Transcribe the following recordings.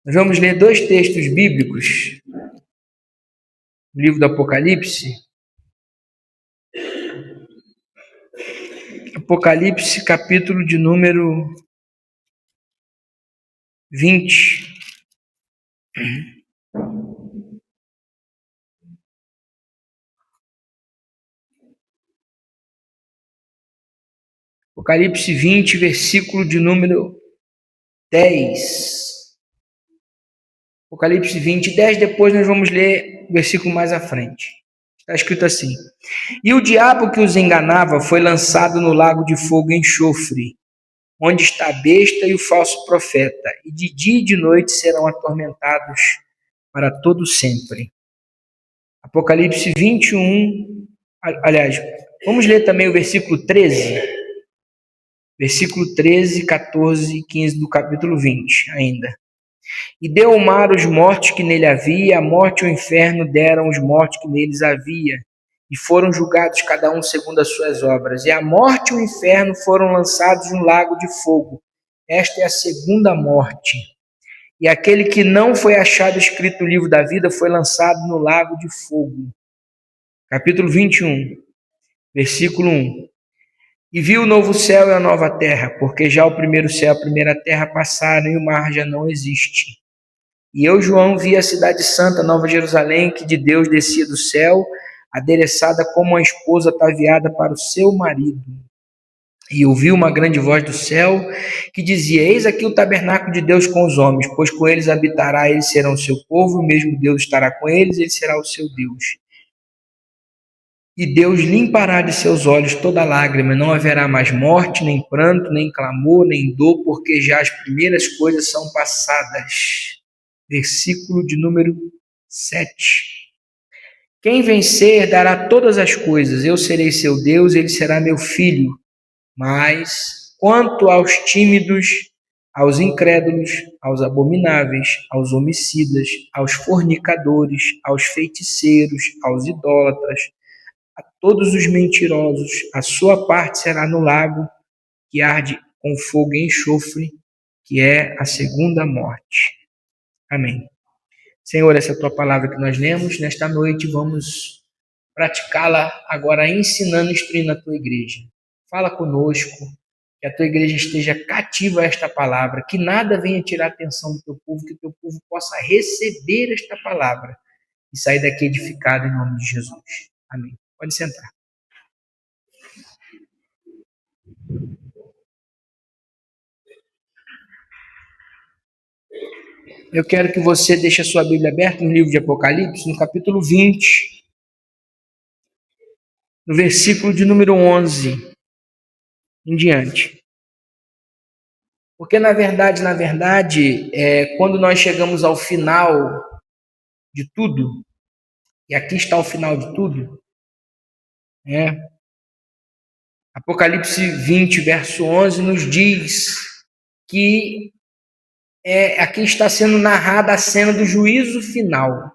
Nós vamos ler dois textos bíblicos no livro do Apocalipse. Apocalipse, capítulo de número 20. Apocalipse 20, versículo de número 10. Apocalipse 20, 10, depois nós vamos ler o versículo mais à frente. Está escrito assim: E o diabo que os enganava foi lançado no lago de fogo e enxofre, onde está a besta e o falso profeta, e de dia e de noite serão atormentados para todo sempre. Apocalipse 21, aliás, vamos ler também o versículo 13. Versículo 13, 14 e 15 do capítulo 20 ainda. E deu o mar os mortos que nele havia, a morte e o inferno deram os mortos que neles havia, e foram julgados cada um segundo as suas obras. E a morte e o inferno foram lançados no lago de fogo. Esta é a segunda morte. E aquele que não foi achado escrito no livro da vida foi lançado no lago de fogo. Capítulo 21, versículo 1. E viu o novo céu e a nova terra, porque já o primeiro céu e a primeira terra passaram e o mar já não existe. E eu, João, vi a cidade santa, Nova Jerusalém, que de Deus descia do céu, adereçada como uma esposa ataviada para o seu marido. E ouvi uma grande voz do céu que dizia: Eis aqui o tabernáculo de Deus com os homens, pois com eles habitará, eles serão o seu povo, o mesmo Deus estará com eles, ele será o seu Deus. E Deus limpará de seus olhos toda lágrima, não haverá mais morte, nem pranto, nem clamor, nem dor, porque já as primeiras coisas são passadas. Versículo de número 7. Quem vencer dará todas as coisas, eu serei seu Deus, ele será meu filho. Mas, quanto aos tímidos, aos incrédulos, aos abomináveis, aos homicidas, aos fornicadores, aos feiticeiros, aos idólatras, a todos os mentirosos, a sua parte será no lago que arde com fogo e enxofre, que é a segunda morte. Amém. Senhor, essa é a tua palavra que nós lemos. Nesta noite vamos praticá-la agora ensinando e instruindo a tua igreja. Fala conosco, que a tua igreja esteja cativa a esta palavra, que nada venha tirar a atenção do teu povo, que o teu povo possa receber esta palavra e sair daqui edificado em nome de Jesus. Amém. Pode sentar. Eu quero que você deixe a sua Bíblia aberta no livro de Apocalipse, no capítulo 20, no versículo de número 11 em diante. Porque, na verdade, quando nós chegamos ao final de tudo, e aqui está o final de tudo, Apocalipse 20, verso 11, nos diz que aqui está sendo narrada a cena do juízo final.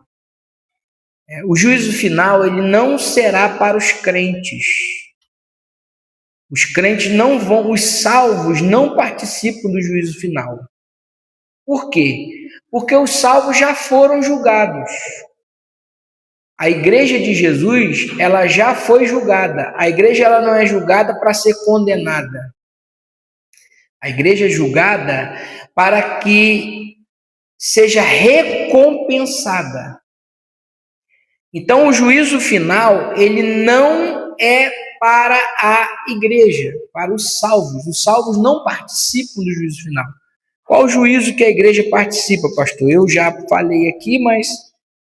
O juízo final, ele não será para os crentes. Os crentes não vão, os salvos não participam do juízo final. Por quê? Porque os salvos já foram julgados. A igreja de Jesus, ela já foi julgada. A igreja ela não é julgada para ser condenada. A igreja é julgada para que seja recompensada. Então, o juízo final, ele não é para a igreja, para os salvos. Os salvos não participam do juízo final. Qual o juízo que a igreja participa, pastor? Eu já falei aqui, mas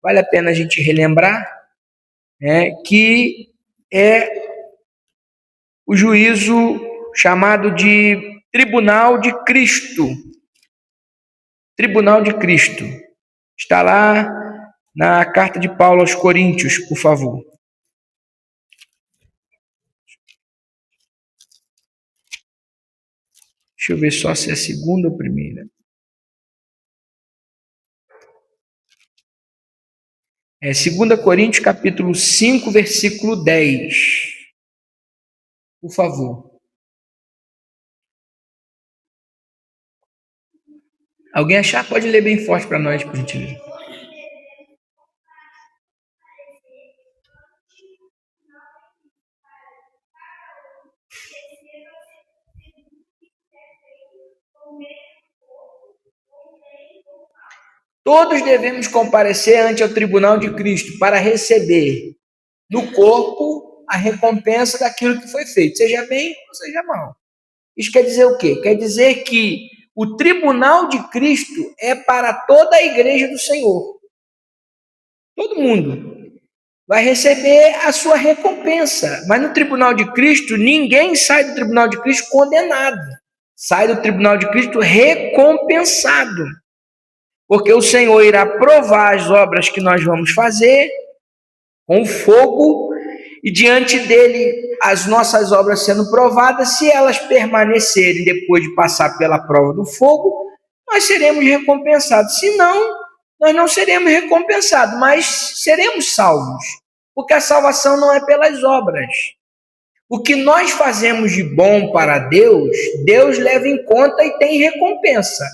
vale a pena a gente relembrar, que é o juízo chamado de Tribunal de Cristo. Tribunal de Cristo. Está lá na carta de Paulo aos Coríntios, por favor. Deixa eu ver só se é a segunda ou a primeira. 2 Coríntios, capítulo 5, versículo 10. Por favor. Alguém achar? Pode ler bem forte para nós, por gentileza. Todos devemos comparecer ante o tribunal de Cristo para receber no corpo a recompensa daquilo que foi feito, seja bem ou seja mal. Isso quer dizer o quê? Quer dizer que o tribunal de Cristo é para toda a igreja do Senhor. Todo mundo vai receber a sua recompensa. Mas no tribunal de Cristo, ninguém sai do tribunal de Cristo condenado. Sai do tribunal de Cristo recompensado. Porque o Senhor irá provar as obras que nós vamos fazer com fogo, e diante dele, as nossas obras sendo provadas, se elas permanecerem depois de passar pela prova do fogo, nós seremos recompensados. Se não, nós não seremos recompensados, mas seremos salvos. Porque a salvação não é pelas obras. O que nós fazemos de bom para Deus, Deus leva em conta e tem recompensa.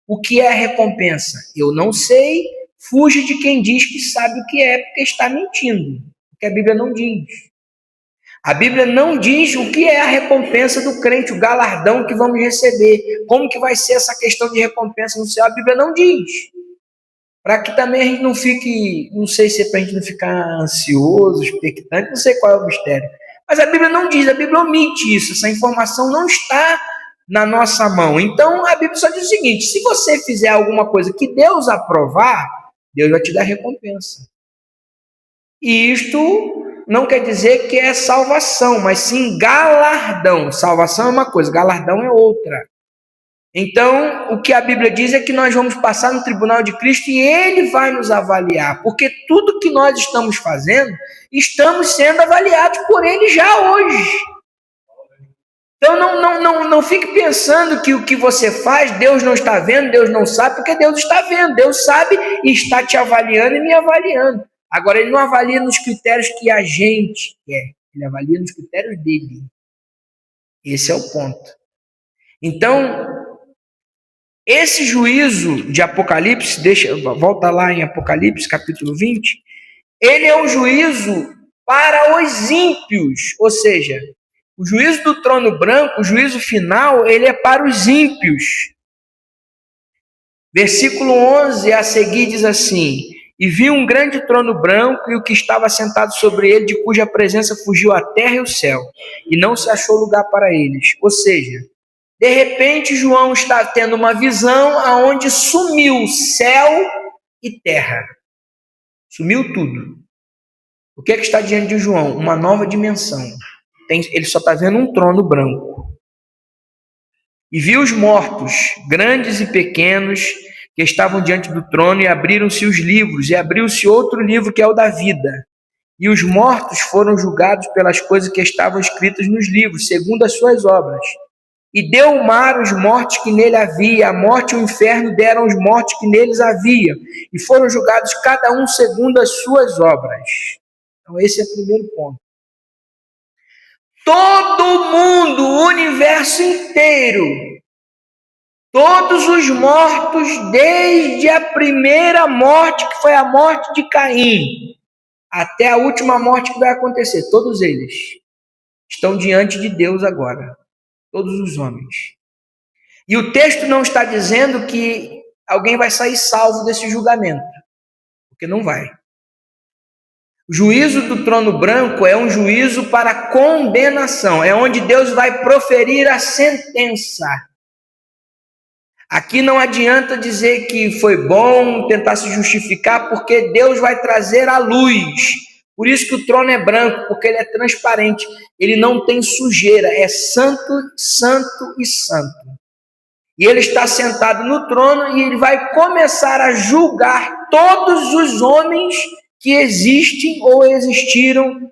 O que é a recompensa? Eu não sei, fuja de quem diz que sabe o que é, porque está mentindo. Porque a Bíblia não diz. A Bíblia não diz o que é a recompensa do crente, o galardão que vamos receber. Como que vai ser essa questão de recompensa no céu? A Bíblia não diz. Para que também a gente não fique, não sei se é para a gente não ficar ansioso, expectante, não sei qual é o mistério. Mas a Bíblia não diz, a Bíblia omite isso, essa informação não está na nossa mão. Então a Bíblia só diz o seguinte: se você fizer alguma coisa que Deus aprovar, Deus vai te dar recompensa. E isto não quer dizer que é salvação, mas sim galardão. Salvação é uma coisa, galardão é outra. Então, o que a Bíblia diz é que nós vamos passar no tribunal de Cristo e Ele vai nos avaliar, porque tudo que nós estamos fazendo, estamos sendo avaliados por Ele já hoje. Então, não fique pensando que o que você faz, Deus não está vendo, Deus não sabe, porque Deus está vendo, Deus sabe e está te avaliando e me avaliando. Agora, Ele não avalia nos critérios que a gente quer, Ele avalia nos critérios dele. Esse é o ponto. Então, esse juízo de Apocalipse, volta lá em Apocalipse, capítulo 20, ele é um juízo para os ímpios, ou seja, o juízo do trono branco, o juízo final, ele é para os ímpios. Versículo 11 a seguir diz assim: e vi um grande trono branco e o que estava sentado sobre ele, de cuja presença fugiu a terra e o céu, e não se achou lugar para eles. Ou seja, de repente João está tendo uma visão aonde sumiu céu e terra. Sumiu tudo. O que é que está diante de João? Uma nova dimensão. Ele só está vendo um trono branco. E viu os mortos, grandes e pequenos, que estavam diante do trono, e abriram-se os livros, e abriu-se outro livro que é o da vida. E os mortos foram julgados pelas coisas que estavam escritas nos livros, segundo as suas obras. E deu o mar os mortos que nele havia, a morte e o inferno deram os mortos que neles havia, e foram julgados cada um segundo as suas obras. Então esse é o primeiro ponto. Todo mundo, o universo inteiro, todos os mortos, desde a primeira morte, que foi a morte de Caim, até a última morte que vai acontecer, todos eles estão diante de Deus agora. Todos os homens. E o texto não está dizendo que alguém vai sair salvo desse julgamento, porque não vai. O juízo do trono branco é um juízo para condenação, é onde Deus vai proferir a sentença. Aqui não adianta dizer que foi bom, tentar se justificar, porque Deus vai trazer a luz. Por isso que o trono é branco, porque ele é transparente, ele não tem sujeira, é santo, santo e santo. E ele está sentado no trono e ele vai começar a julgar todos os homens que existem ou existiram em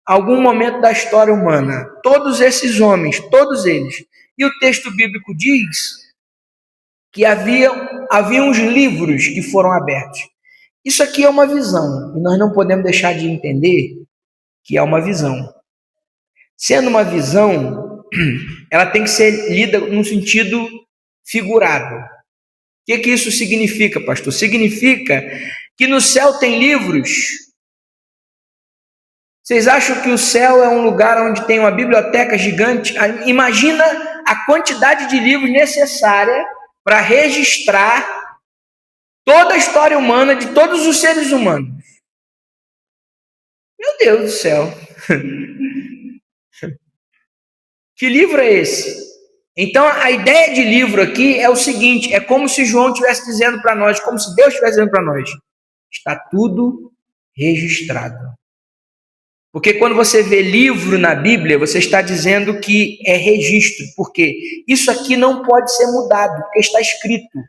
algum momento da história humana. Todos esses homens, todos eles. E o texto bíblico diz que havia uns livros que foram abertos. Isso aqui é uma visão, e nós não podemos deixar de entender que é uma visão. Sendo uma visão, ela tem que ser lida no sentido figurado. que isso significa, pastor? Significa que no céu tem livros. Vocês acham que o céu é um lugar onde tem uma biblioteca gigante? Imagina a quantidade de livros necessária para registrar toda a história humana de todos os seres humanos. Meu Deus do céu! Que livro é esse? Então, a ideia de livro aqui é o seguinte, é como se João estivesse dizendo para nós, como se Deus estivesse dizendo para nós, está tudo registrado. Porque quando você vê livro na Bíblia, você está dizendo que é registro, porque isso aqui não pode ser mudado, porque está escrito.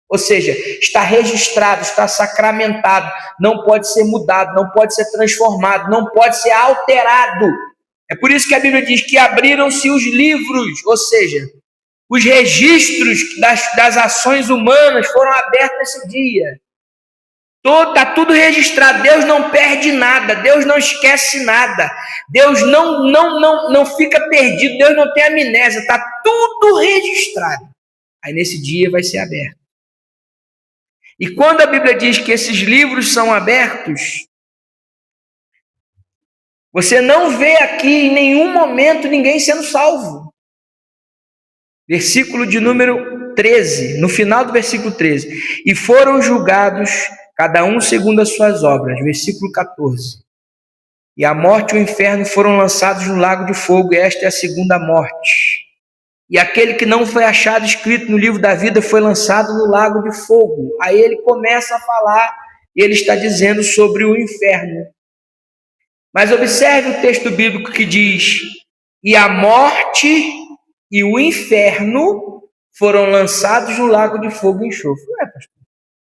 Ou seja, está registrado, está sacramentado, não pode ser mudado, não pode ser transformado, não pode ser alterado. É por isso que a Bíblia diz que abriram-se os livros, ou seja, os registros das ações humanas foram abertos esse dia. Está tudo registrado, Deus não perde nada, Deus não esquece nada, Deus não fica perdido, Deus não tem amnésia, está tudo registrado. Aí nesse dia vai ser aberto. E quando a Bíblia diz que esses livros são abertos, você não vê aqui em nenhum momento ninguém sendo salvo. Versículo de número 13, no final do versículo 13. E foram julgados, cada um segundo as suas obras. Versículo 14. E a morte e o inferno foram lançados no lago de fogo, e esta é a segunda morte. E aquele que não foi achado escrito no livro da vida foi lançado no lago de fogo. Aí ele começa a falar, e ele está dizendo sobre o inferno. Mas observe o texto bíblico que diz: e a morte e o inferno foram lançados no lago de fogo e enxofre. Ué, pastor,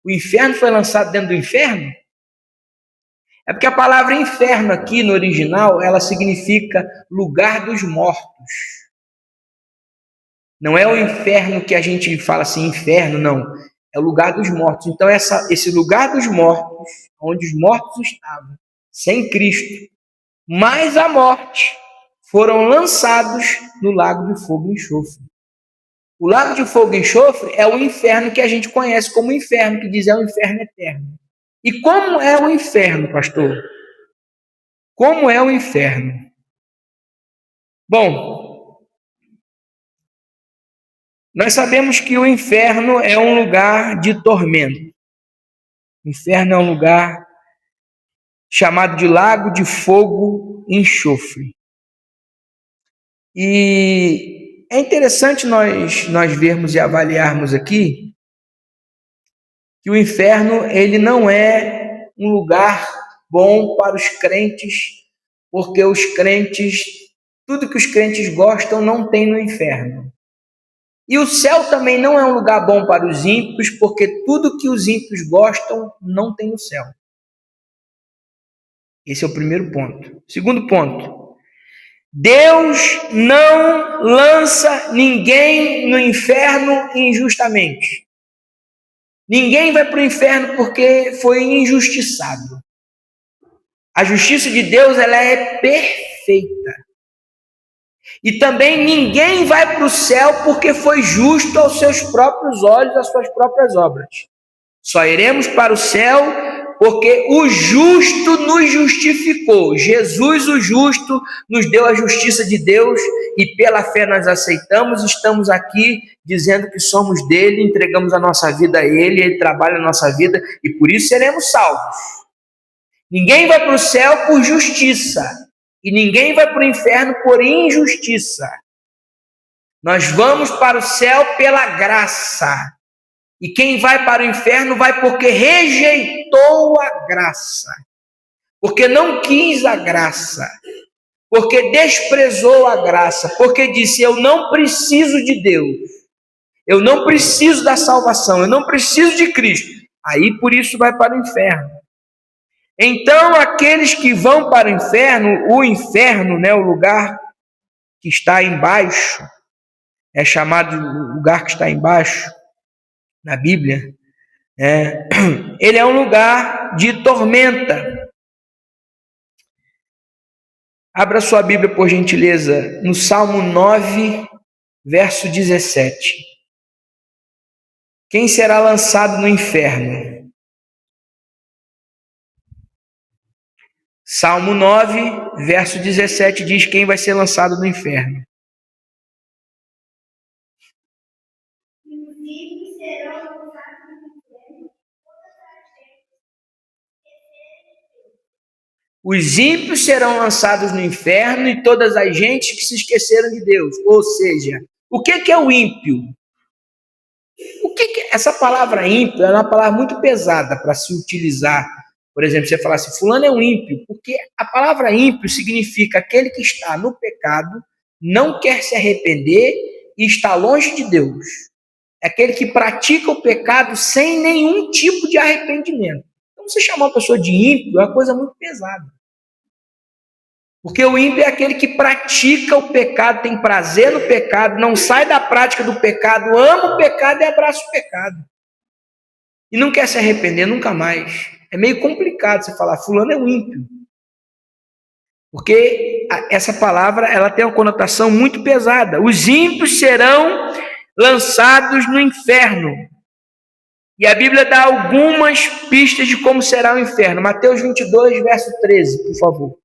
o inferno foi lançado dentro do inferno? É porque a palavra inferno aqui no original, ela significa lugar dos mortos. Não é o inferno que a gente fala assim, inferno, não. É o lugar dos mortos. Então esse lugar dos mortos, onde os mortos estavam, sem Cristo, mais a morte, foram lançados no lago de fogo e enxofre. O lago de fogo e enxofre é o inferno que a gente conhece como inferno, que diz é o inferno eterno. E como é o inferno, pastor? Como é o inferno? Bom, nós sabemos que o inferno é um lugar de tormento. O inferno é um lugar chamado de lago de fogo e enxofre. E é interessante nós vermos e avaliarmos aqui que o inferno ele não é um lugar bom para os crentes, porque os crentes, tudo que os crentes gostam não tem no inferno. E o céu também não é um lugar bom para os ímpios, porque tudo que os ímpios gostam não tem no céu. Esse é o primeiro ponto. Segundo ponto, Deus não lança ninguém no inferno injustamente. Ninguém vai para o inferno porque foi injustiçado. A justiça de Deus ela é perfeita. E também ninguém vai para o céu porque foi justo aos seus próprios olhos, às suas próprias obras. Só iremos para o céu porque o justo nos justificou. Jesus, o justo, nos deu a justiça de Deus e pela fé nós aceitamos. Estamos aqui dizendo que somos dele, entregamos a nossa vida a ele, ele trabalha a nossa vida e por isso seremos salvos. Ninguém vai para o céu por justiça e ninguém vai para o inferno por injustiça. Nós vamos para o céu pela graça. E quem vai para o inferno vai porque rejeitou a graça, porque não quis a graça, porque desprezou a graça, porque disse: eu não preciso de Deus, eu não preciso da salvação, eu não preciso de Cristo. Aí por isso vai para o inferno. Então aqueles que vão para o inferno, né, o lugar que está embaixo, é chamado lugar que está embaixo na Bíblia, ele é um lugar de tormenta. Abra sua Bíblia, por gentileza, no Salmo 9, verso 17. Quem será lançado no inferno? Salmo 9, verso 17 diz quem vai ser lançado no inferno. Os ímpios serão lançados no inferno e todas as gentes que se esqueceram de Deus. Ou seja, o que é o ímpio? Essa palavra ímpio é uma palavra muito pesada para se utilizar. Por exemplo, você falar assim, fulano é um ímpio, porque a palavra ímpio significa aquele que está no pecado, não quer se arrepender e está longe de Deus. É aquele que pratica o pecado sem nenhum tipo de arrependimento. Então, você chamar uma pessoa de ímpio é uma coisa muito pesada. Porque o ímpio é aquele que pratica o pecado, tem prazer no pecado, não sai da prática do pecado, ama o pecado e abraça o pecado. E não quer se arrepender nunca mais. É meio complicado você falar, fulano é um ímpio. Porque essa palavra ela tem uma conotação muito pesada. Os ímpios serão lançados no inferno. E a Bíblia dá algumas pistas de como será o inferno. Mateus 22, verso 13, por favor.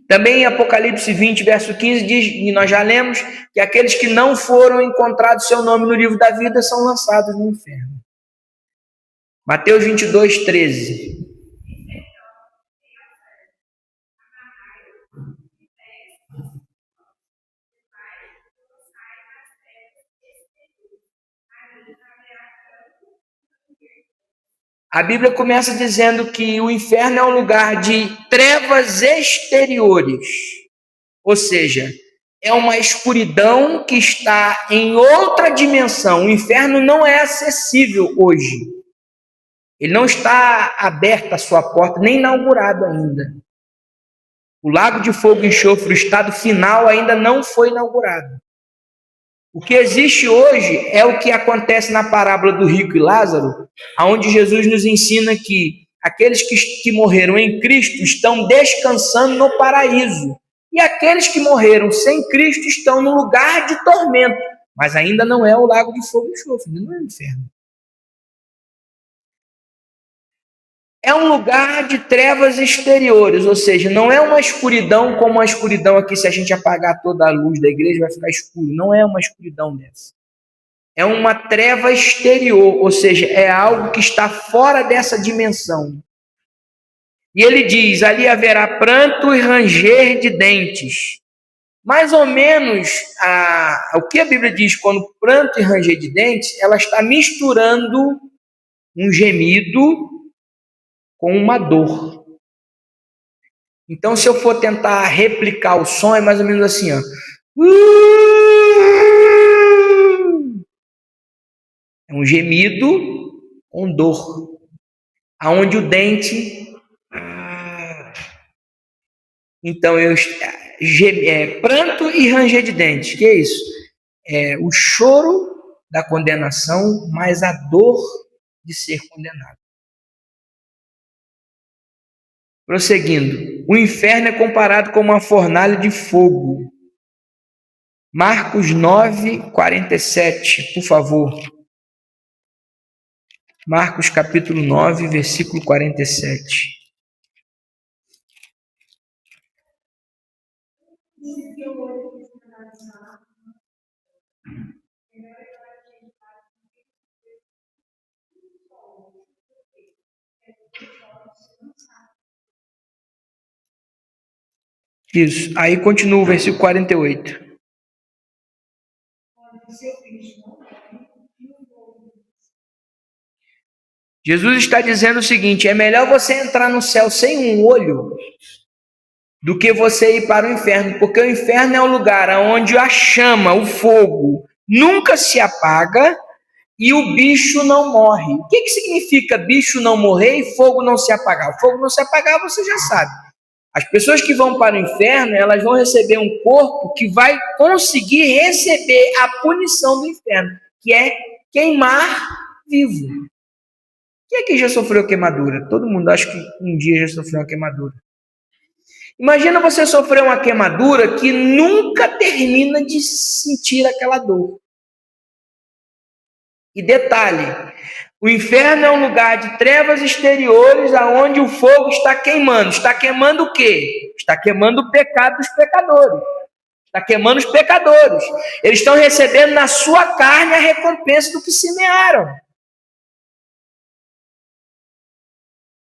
Também em Apocalipse 20, verso 15, diz, e nós já lemos, que aqueles que não foram encontrados seu nome no livro da vida são lançados no inferno. Mateus 22, 13. A Bíblia começa dizendo que o inferno é um lugar de trevas exteriores, ou seja, é uma escuridão que está em outra dimensão. O inferno não é acessível hoje. Ele não está aberto a sua porta, nem inaugurado ainda. O lago de fogo e enxofre, o estado final, ainda não foi inaugurado. O que existe hoje é o que acontece na parábola do rico e Lázaro, onde Jesus nos ensina que aqueles que morreram em Cristo estão descansando no paraíso. E aqueles que morreram sem Cristo estão no lugar de tormento. Mas ainda não é o lago de fogo e enxofre, ainda não é o inferno. É um lugar de trevas exteriores, ou seja, não é uma escuridão como a escuridão aqui, se a gente apagar toda a luz da igreja vai ficar escuro. Não é uma escuridão dessa. É uma treva exterior, ou seja, é algo que está fora dessa dimensão. E ele diz, ali haverá pranto e ranger de dentes. Mais ou menos, o que a Bíblia diz quando pranto e ranger de dentes, ela está misturando um gemido com uma dor. Então, se eu for tentar replicar o som, é mais ou menos assim, ó. É um gemido com dor, aonde o dente. Então, pranto e ranger de dente. Que é isso? É o choro da condenação, mais a dor de ser condenado. Prosseguindo, o inferno é comparado com uma fornalha de fogo. Marcos 9, 47, por favor. Marcos capítulo 9, versículo 47. Isso. Aí continua o versículo 48. Jesus está dizendo o seguinte: é melhor você entrar no céu sem um olho do que você ir para o inferno, porque o inferno é o lugar onde a chama, o fogo, nunca se apaga e o bicho não morre. O que significa bicho não morrer e fogo não se apagar? O fogo não se apagar, você já sabe. As pessoas que vão para o inferno, elas vão receber um corpo que vai conseguir receber a punição do inferno, que é queimar vivo. Quem aqui já sofreu queimadura? Todo mundo acha que um dia já sofreu uma queimadura. Imagina você sofrer uma queimadura que nunca termina de sentir aquela dor. E detalhe, o inferno é um lugar de trevas exteriores aonde o fogo está queimando. Está queimando o quê? Está queimando o pecado dos pecadores. Está queimando os pecadores. Eles estão recebendo na sua carne a recompensa do que semearam.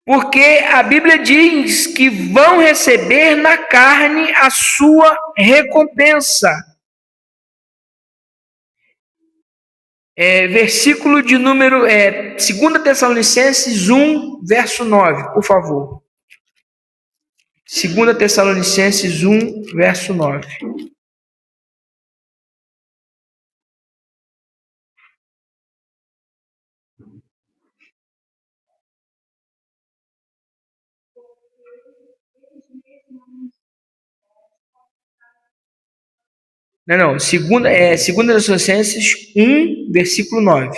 Porque a Bíblia diz que vão receber na carne a sua recompensa. Versículo de número 2 Tessalonicenses 1, verso 9, por favor. 2 Tessalonicenses 1, verso 9. Não, 2 Tessalonicenses 1, versículo 9.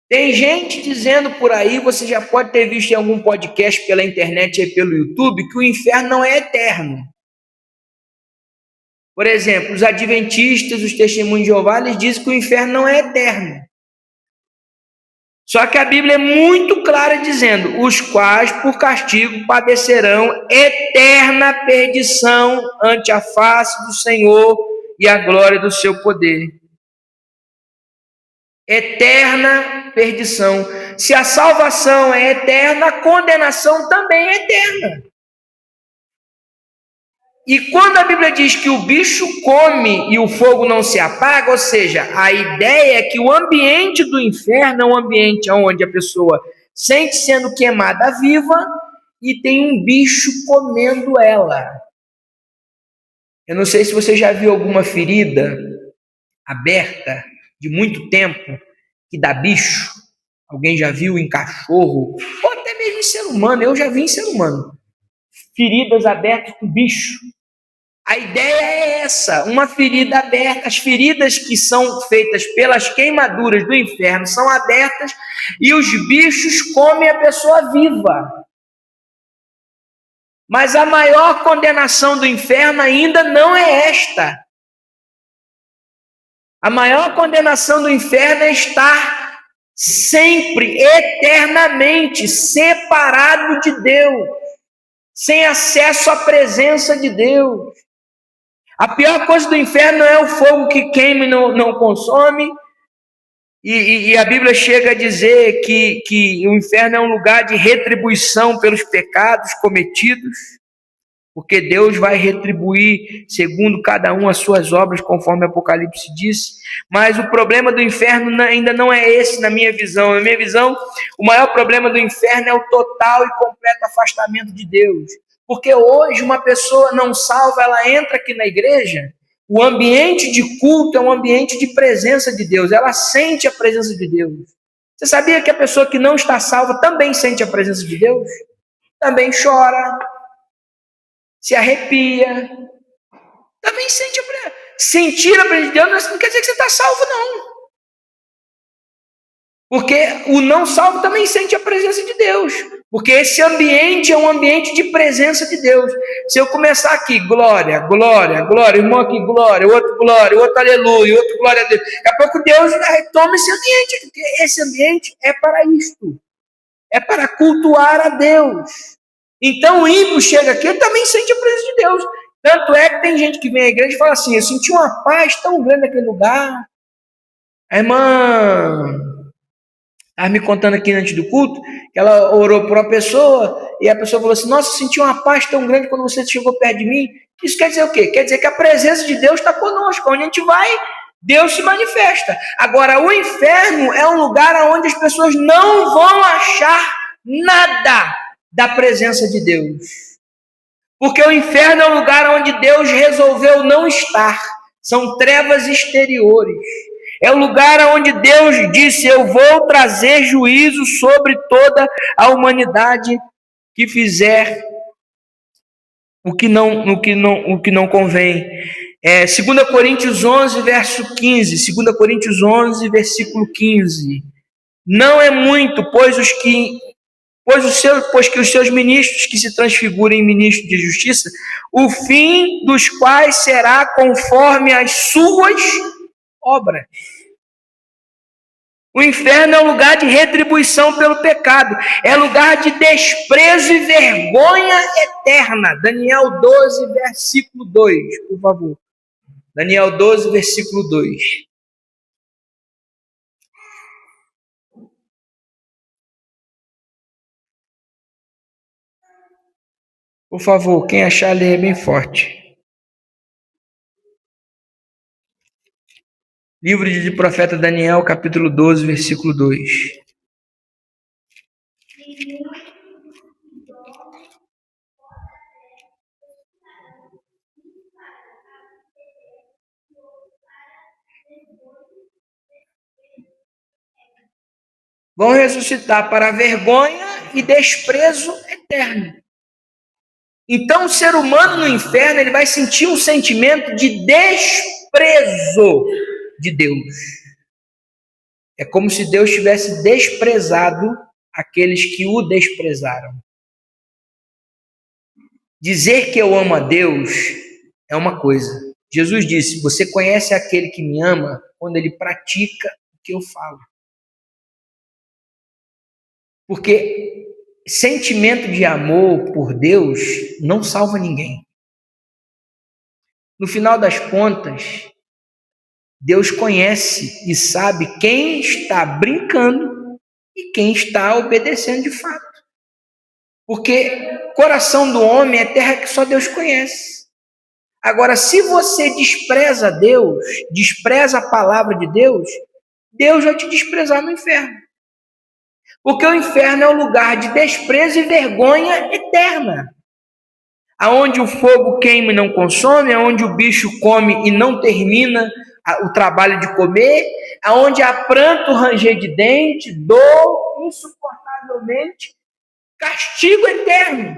Tem gente dizendo por aí, você já pode ter visto em algum podcast pela internet e pelo YouTube, que o inferno não é eterno. Por exemplo, os adventistas, os testemunhos de Jeová, eles dizem que o inferno não é eterno. Só que a Bíblia é muito clara dizendo, os quais por castigo padecerão eterna perdição ante a face do Senhor e a glória do seu poder. Eterna perdição. Se a salvação é eterna, a condenação também é eterna. E quando a Bíblia diz que o bicho come e o fogo não se apaga, ou seja, a ideia é que o ambiente do inferno é um ambiente onde a pessoa sente sendo queimada viva e tem um bicho comendo ela. Eu não sei se você já viu alguma ferida aberta de muito tempo que dá bicho. Alguém já viu em cachorro, ou até mesmo em ser humano. Eu já vi em ser humano. Feridas abertas com bicho. A ideia é essa, uma ferida aberta. As feridas que são feitas pelas queimaduras do inferno são abertas e os bichos comem a pessoa viva. Mas a maior condenação do inferno ainda não é esta. A maior condenação do inferno é estar sempre, eternamente, separado de Deus, sem acesso à presença de Deus. A pior coisa do inferno não é o fogo que queima e não consome. E a Bíblia chega a dizer que o inferno é um lugar de retribuição pelos pecados cometidos, porque Deus vai retribuir segundo cada um as suas obras, conforme Apocalipse disse. Mas o problema do inferno ainda não é esse na minha visão. Na minha visão, o maior problema do inferno é o total e completo afastamento de Deus. Porque hoje uma pessoa não salva, ela entra aqui na igreja, o ambiente de culto é um ambiente de presença de Deus, ela sente a presença de Deus. Você sabia que a pessoa que não está salva também sente a presença de Deus? Também chora, se arrepia, também sente a presença. Sentir a presença de Deus não quer dizer que você está salvo, não. Porque o não salvo também sente a presença de Deus. Porque esse ambiente é um ambiente de presença de Deus. Se eu começar aqui, glória, glória, glória, irmão aqui, glória, o outro aleluia, o outro glória a Deus. Daqui a pouco Deus retoma esse ambiente, porque esse ambiente é para isto. É para cultuar a Deus. Então o ímpio chega aqui, ele também sente a presença de Deus. Tanto é que tem gente que vem à igreja e fala assim, eu senti uma paz tão grande naquele lugar. A irmã estava me contando aqui antes do culto, que ela orou por uma pessoa, e a pessoa falou assim, nossa, eu senti uma paz tão grande quando você chegou perto de mim. Isso quer dizer o quê? Quer dizer que a presença de Deus está conosco. Onde a gente vai, Deus se manifesta. Agora, o inferno é um lugar onde as pessoas não vão achar nada da presença de Deus. Porque o inferno é um lugar onde Deus resolveu não estar. São trevas exteriores. É o lugar onde Deus disse, eu vou trazer juízo sobre toda a humanidade que fizer o que não convém. 2 Coríntios 11, verso 15. 2 Coríntios 11, versículo 15. Não é muito, pois que os seus ministros que se transfigurem em ministros de justiça, o fim dos quais será conforme as suas obras. O inferno é um lugar de retribuição pelo pecado, é lugar de desprezo e vergonha eterna. Daniel 12, versículo 2, por favor. Daniel 12, versículo 2. Por favor, quem achar, leia bem forte. Livro de profeta Daniel, capítulo 12, versículo 2. Vão ressuscitar para vergonha e desprezo eterno. Então, o ser humano no inferno, ele vai sentir um sentimento de desprezo de Deus. É como se Deus tivesse desprezado aqueles que o desprezaram. Dizer que eu amo a Deus é uma coisa. Jesus disse: você conhece aquele que me ama quando ele pratica o que eu falo. Porque sentimento de amor por Deus não salva ninguém. No final das contas, Deus conhece e sabe quem está brincando e quem está obedecendo de fato. Porque o coração do homem é terra que só Deus conhece. Agora, se você despreza Deus, despreza a palavra de Deus, Deus vai te desprezar no inferno. Porque o inferno é um lugar de desprezo e vergonha eterna. Aonde o fogo queima e não consome, aonde o bicho come e não termina o trabalho de comer, aonde há pranto, ranger de dente, dor, insuportavelmente, castigo eterno.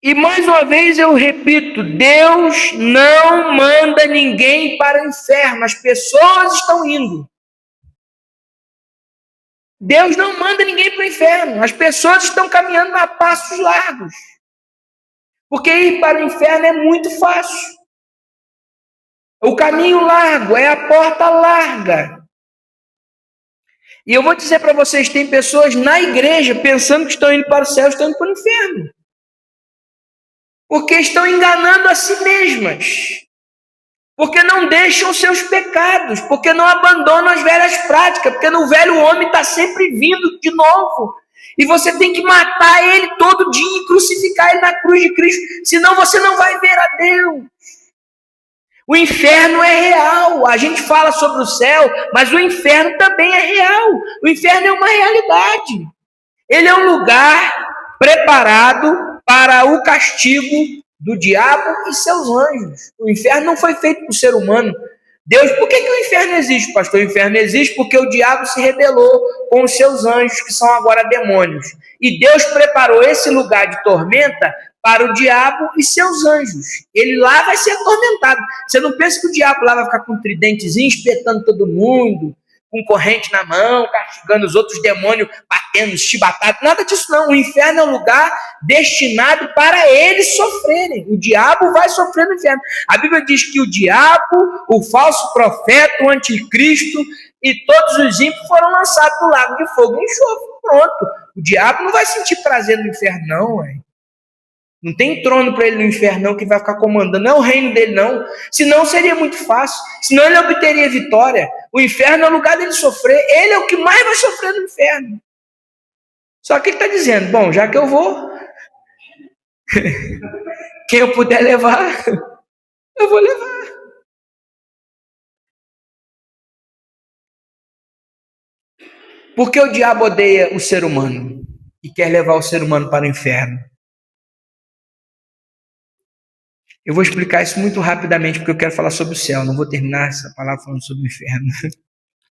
E mais uma vez eu repito, Deus não manda ninguém para o inferno, as pessoas estão indo. Deus não manda ninguém para o inferno, as pessoas estão caminhando a passos largos. Porque ir para o inferno é muito fácil. O caminho largo, é a porta larga. E eu vou dizer para vocês, tem pessoas na igreja pensando que estão indo para o céu, estão indo para o inferno. Porque estão enganando a si mesmas. Porque não deixam seus pecados, porque não abandonam as velhas práticas, porque no velho homem está sempre vindo de novo. E você tem que matar ele todo dia e crucificar ele na cruz de Cristo, senão você não vai ver a Deus. O inferno é real, a gente fala sobre o céu, mas o inferno também é real. O inferno é uma realidade. Ele é um lugar preparado para o castigo do diabo e seus anjos. O inferno não foi feito para o ser humano. Deus, por que o inferno existe, pastor? O inferno existe porque o diabo se rebelou com os seus anjos, que são agora demônios. E Deus preparou esse lugar de tormenta para o diabo e seus anjos. Ele lá vai ser atormentado. Você não pensa que o diabo lá vai ficar com um tridentezinho, espetando todo mundo, com corrente na mão, castigando os outros demônios, batendo, chibatados, nada disso não. O inferno é um lugar destinado para eles sofrerem. O diabo vai sofrer no inferno. A Bíblia diz que o diabo, o falso profeta, o anticristo e todos os ímpios foram lançados no lago de fogo e enxofre. Pronto. O diabo não vai sentir prazer no inferno não, ué. Não tem trono para ele no inferno não, que vai ficar comandando. Não é o reino dele não. Senão seria muito fácil. Senão ele obteria vitória. O inferno é o lugar dele sofrer. Ele é o que mais vai sofrer no inferno. Só que ele está dizendo, bom, já que eu vou, quem eu puder levar, eu vou levar. Porque o diabo odeia o ser humano e quer levar o ser humano para o inferno. Eu vou explicar isso muito rapidamente, porque eu quero falar sobre o céu. Não vou terminar essa palavra falando sobre o inferno.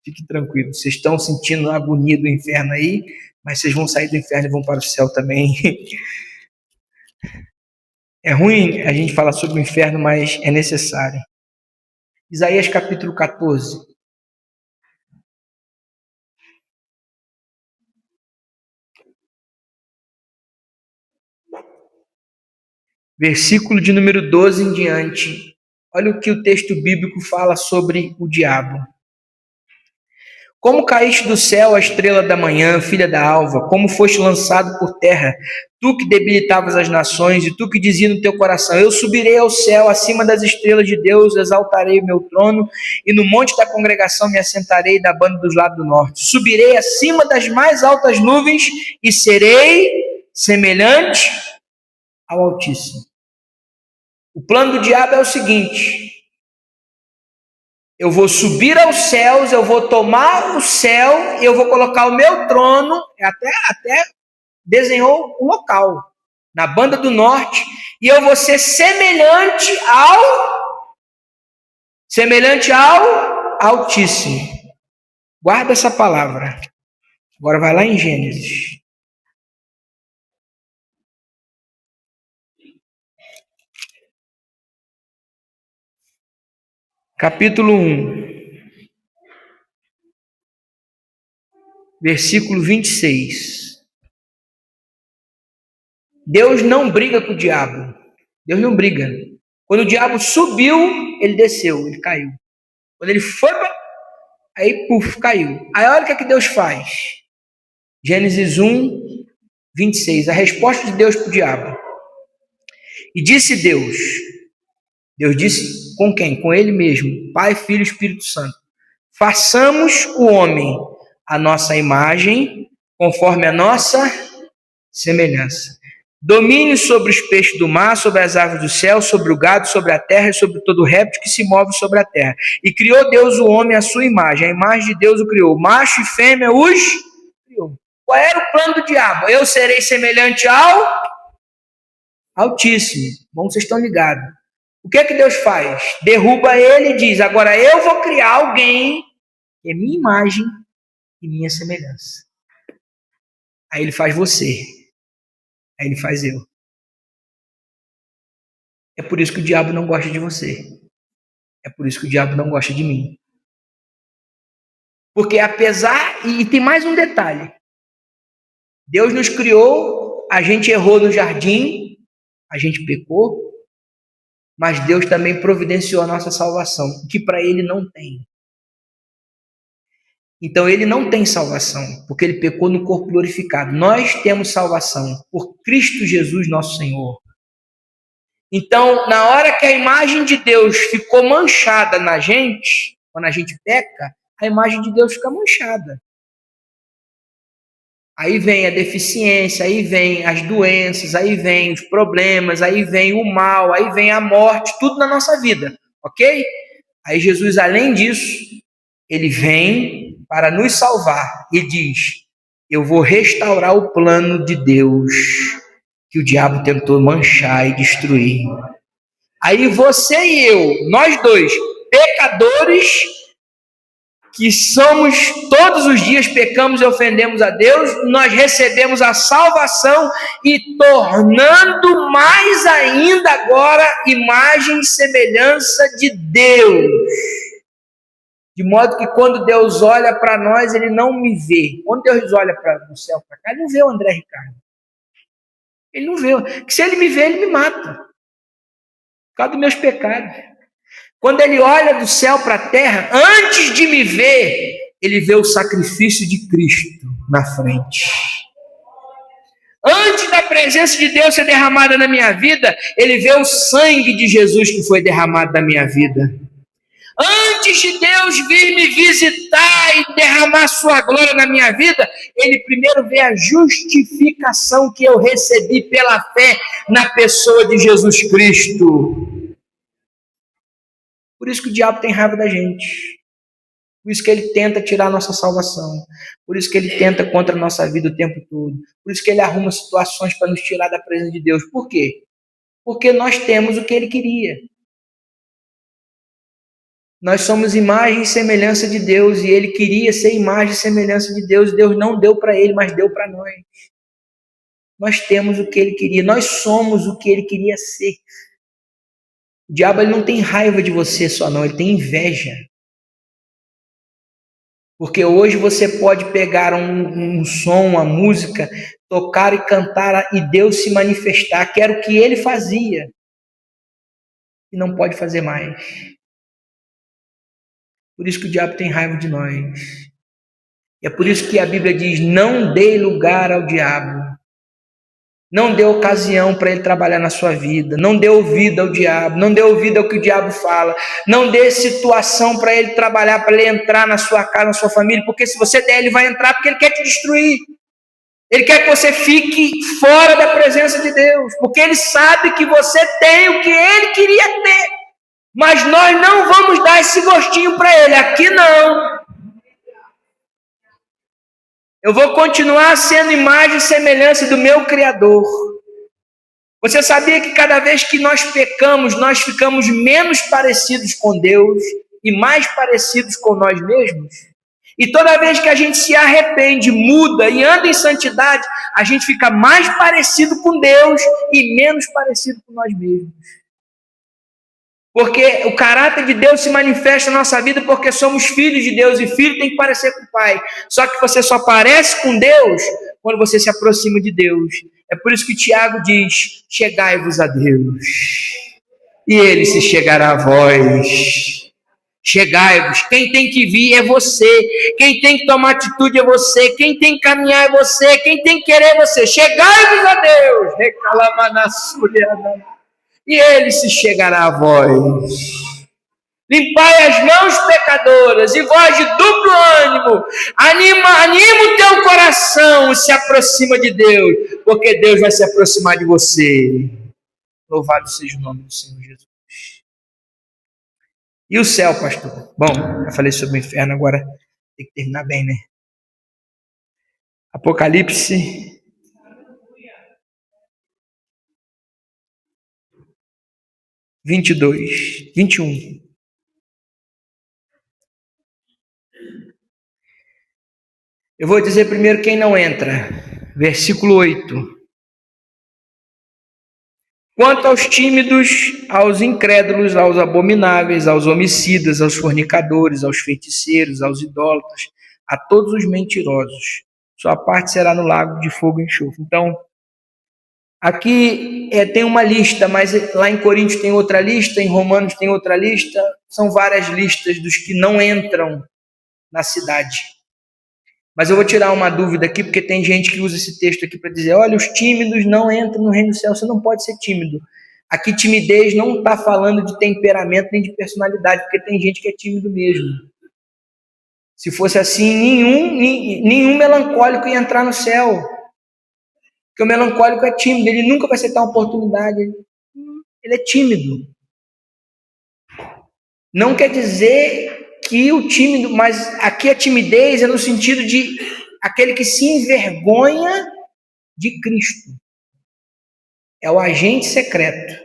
Fique tranquilo. Vocês estão sentindo a agonia do inferno aí, mas vocês vão sair do inferno e vão para o céu também. É ruim a gente falar sobre o inferno, mas é necessário. Isaías capítulo 14. Versículo de número 12 em diante. Olha o que o texto bíblico fala sobre o diabo. Como caíste do céu, a estrela da manhã, filha da alva, como foste lançado por terra, tu que debilitavas as nações, e tu que dizia no teu coração, eu subirei ao céu, acima das estrelas de Deus, exaltarei o meu trono, e no monte da congregação me assentarei da banda dos lados do norte. Subirei acima das mais altas nuvens, e serei semelhante ao Altíssimo. O plano do diabo é o seguinte: eu vou subir aos céus, eu vou tomar o céu, eu vou colocar o meu trono, até desenhou um local, na banda do norte, e eu vou ser semelhante ao Altíssimo. Guarda essa palavra. Agora vai lá em Gênesis. Capítulo 1. Versículo 26. Deus não briga com o diabo. Deus não briga. Quando o diabo subiu, ele desceu, ele caiu. Quando ele foi, aí caiu. Aí olha o que é que Deus faz. Gênesis 1, 26. A resposta de Deus para o diabo. E disse Deus disse com quem? Com ele mesmo, Pai, Filho e Espírito Santo. Façamos o homem a nossa imagem, conforme a nossa semelhança. Domine sobre os peixes do mar, sobre as aves do céu, sobre o gado, sobre a terra e sobre todo réptil que se move sobre a terra. E criou Deus o homem à sua imagem. A imagem de Deus o criou. Macho e fêmea os criou. Qual era o plano do diabo? Eu serei semelhante ao Altíssimo. Bom, vocês estão ligados. O que é que Deus faz? Derruba ele e diz, agora eu vou criar alguém que é minha imagem e minha semelhança. Aí ele faz você. Aí ele faz eu. É por isso que o diabo não gosta de você. É por isso que o diabo não gosta de mim. Porque apesar... E tem mais um detalhe. Deus nos criou, a gente errou no jardim, a gente pecou, mas Deus também providenciou a nossa salvação, que para ele não tem. Então ele não tem salvação, porque ele pecou no corpo glorificado. Nós temos salvação por Cristo Jesus, nosso Senhor. Então, na hora que a imagem de Deus ficou manchada na gente, quando a gente peca, a imagem de Deus fica manchada. Aí vem a deficiência, aí vem as doenças, aí vem os problemas, aí vem o mal, aí vem a morte, tudo na nossa vida, ok? Aí Jesus, além disso, ele vem para nos salvar e diz, eu vou restaurar o plano de Deus que o diabo tentou manchar e destruir. Aí você e eu, nós dois, pecadores, que somos, todos os dias pecamos e ofendemos a Deus, nós recebemos a salvação e tornando mais ainda agora imagem e semelhança de Deus. De modo que quando Deus olha para nós, ele não me vê. Quando Deus olha do céu para cá, ele não vê o André Ricardo. Ele não vê. Porque se ele me vê, ele me mata. Por causa dos meus pecados. Quando ele olha do céu para a terra, antes de me ver, ele vê o sacrifício de Cristo na frente. Antes da presença de Deus ser derramada na minha vida, ele vê o sangue de Jesus que foi derramado na minha vida. Antes de Deus vir me visitar e derramar sua glória na minha vida, ele primeiro vê a justificação que eu recebi pela fé na pessoa de Jesus Cristo. Por isso que o diabo tem raiva da gente. Por isso que ele tenta tirar a nossa salvação. Por isso que ele tenta contra a nossa vida o tempo todo. Por isso que ele arruma situações para nos tirar da presença de Deus. Por quê? Porque nós temos o que ele queria. Nós somos imagem e semelhança de Deus. E ele queria ser imagem e semelhança de Deus. Deus não deu para ele, mas deu para nós. nós temos o que ele queria, nós somos o que ele queria ser. O diabo ele não tem raiva de você só não, ele tem inveja. Porque hoje você pode pegar um som, uma música, tocar e cantar e Deus se manifestar, que era o que ele fazia. E não pode fazer mais. Por isso que o diabo tem raiva de nós. E é por isso que a Bíblia diz, não dê lugar ao diabo. Não dê ocasião para ele trabalhar na sua vida. Não dê ouvido ao diabo. Não dê ouvido ao que o diabo fala. Não dê situação para ele trabalhar, para ele entrar na sua casa, na sua família. Porque se você der, ele vai entrar porque ele quer te destruir. Ele quer que você fique fora da presença de Deus. Porque ele sabe que você tem o que ele queria ter. Mas nós não vamos dar esse gostinho para ele. Aqui não. Eu vou continuar sendo imagem e semelhança do meu Criador. Você sabia que cada vez que nós pecamos, nós ficamos menos parecidos com Deus e mais parecidos com nós mesmos? E toda vez que a gente se arrepende, muda e anda em santidade, a gente fica mais parecido com Deus e menos parecido com nós mesmos. Porque o caráter de Deus se manifesta na nossa vida porque somos filhos de Deus e filho tem que parecer com o Pai. Só que você só parece com Deus quando você se aproxima de Deus. É por isso que Tiago diz, chegai-vos a Deus e Ele se chegará a vós. Chegai-vos, quem tem que vir é você, quem tem que tomar atitude é você, quem tem que caminhar é você, quem tem que querer é você. Chegai-vos a Deus, e Ele se chegará a vós. Limpai as mãos pecadoras e voz de duplo ânimo. Anima o teu coração e se aproxima de Deus, porque Deus vai se aproximar de você. Louvado seja o nome do Senhor Jesus. E o céu, pastor? Bom, já falei sobre o inferno, agora tem que terminar bem, né? Apocalipse 22, 21. Eu vou dizer primeiro quem não entra. Versículo 8. Quanto aos tímidos, aos incrédulos, aos abomináveis, aos homicidas, aos fornicadores, aos feiticeiros, aos idólatras, a todos os mentirosos, sua parte será no lago de fogo e enxofre. Então, aqui tem uma lista, mas lá em Coríntios tem outra lista, em Romanos tem outra lista, são várias listas dos que não entram na cidade. Mas eu vou tirar uma dúvida aqui, porque tem gente que usa esse texto aqui para dizer, olha, os tímidos não entram no reino do céu, você não pode ser tímido. Aqui timidez não está falando de temperamento nem de personalidade, porque tem gente que é tímido mesmo. Se fosse assim, nenhum melancólico ia entrar no céu. Porque o melancólico é tímido, ele nunca vai aceitar uma oportunidade. Ele é tímido. Não quer dizer que o tímido, mas aqui a timidez é no sentido de aquele que se envergonha de Cristo. É o agente secreto.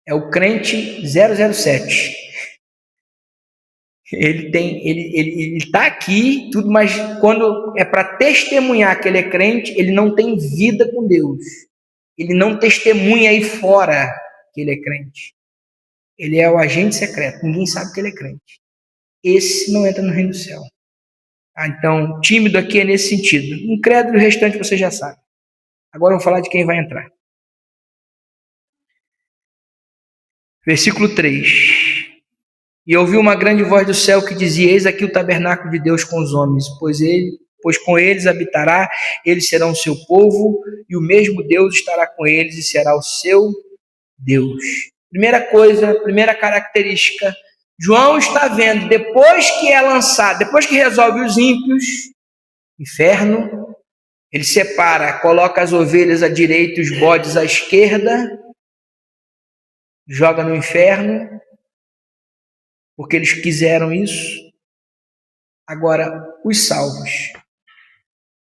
É o crente 007. Ele está aqui, tudo, mas quando é para testemunhar que ele é crente, ele não tem vida com Deus. Ele não testemunha aí fora que ele é crente. Ele é o agente secreto, ninguém sabe que ele é crente. Esse não entra no reino do céu. Então, tímido aqui é nesse sentido. Incrédulo, o restante você já sabe. Agora vamos falar de quem vai entrar. Versículo 3. E ouvi uma grande voz do céu que dizia, eis aqui o tabernáculo de Deus com os homens, pois com eles habitará, eles serão o seu povo, e o mesmo Deus estará com eles e será o seu Deus. Primeira coisa, primeira característica, João está vendo, depois que é lançado, depois que resolve os ímpios, inferno, ele separa, coloca as ovelhas à direita e os bodes à esquerda, joga no inferno, porque eles quiseram isso. Agora, os salvos.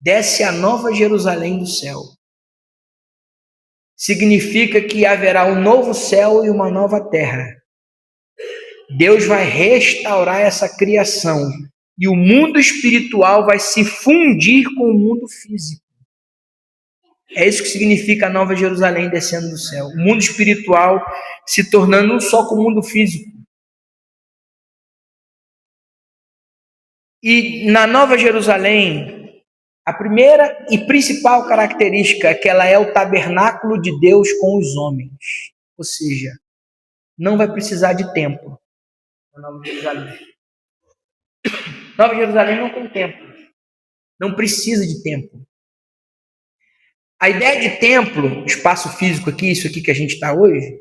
Desce a nova Jerusalém do céu. Significa que haverá um novo céu e uma nova terra. Deus vai restaurar essa criação e o mundo espiritual vai se fundir com o mundo físico. É isso que significa a Nova Jerusalém descendo do céu. O mundo espiritual se tornando um só com o mundo físico. E na Nova Jerusalém, a primeira e principal característica é que ela é o tabernáculo de Deus com os homens. Ou seja, não vai precisar de templo na Nova Jerusalém. Nova Jerusalém não tem templo. Não precisa de templo. A ideia de templo, espaço físico aqui, isso aqui que a gente está hoje,